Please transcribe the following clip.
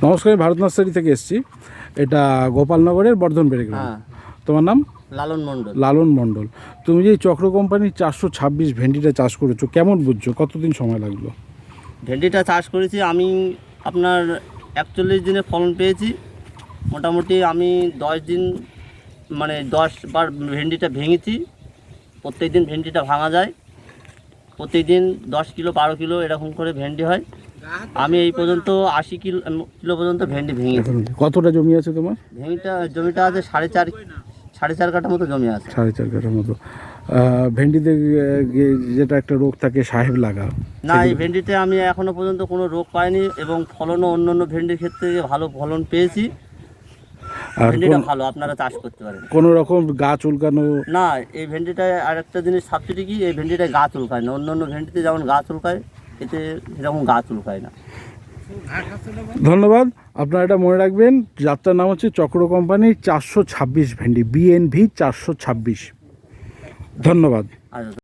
নমস্কার, আমি ভারত নার্সারি থেকে এসেছি। এটা গোপালনগরের বর্ধনবেড়ে গ্রাম। তোমার নাম? লালন মণ্ডল। লালন মণ্ডল। তুমি যে চক্র কোম্পানির 426 ভেন্ডিটা চাষ করেছো, কেমন বুঝছো? কতদিন সময় লাগলো? ভেন্ডিটা চাষ করেছি আমি আপনার 41 দিনে ফলন পেয়েছি। মোটামুটি আমি 10 দিন মানে 10 বার ভেন্ডিটা ভেঙেছি। প্রত্যেক দিন ভেন্ডিটা ভাঙা যায়, প্রত্যেক দিন 10 কিলো 12 কিলো এরকম করে ভেন্ডি হয়। আমি এই পর্যন্ত 80 কিলো পর্যন্ত ভেন্ডি ভেঙেছি। কতটা জমি আছে তোমার? জমিটা আছে সাড়ে চার কাঠা মতো জমি আছে। 4.5 কাঠার মতো। ভেন্ডিতে যেটা একটা রোগ থাকে সাহেব লাগা, না, এই ভেন্ডিতে আমি এখনো পর্যন্ত কোনো রোগ পাইনি এবং ফলনও অন্য ভেন্ডির ক্ষেত্রে ভালো ফলন পেয়েছি। আর ভেন্ডিটা ভালো, আপনারা চাষ করতে পারেন। কোনো রকম গাছ উল্কানো? না, এই ভেন্ডিটায় আরেকটা জিনিস সাবসিডি কি, এই ভেন্ডিটায় গাছ উল্কায় না। অন্য ভেন্ডিতে যেমন গাছ উল্কায়, এতে সেরকম গাছ উল্কায় না। ধন্যবাদ। আপনারা এটা মনে রাখবেন, যাত্রার নাম হচ্ছে চক্র কোম্পানি 426 ভেন্ডি, BNV 426। ধন্যবাদ। আচ্ছা।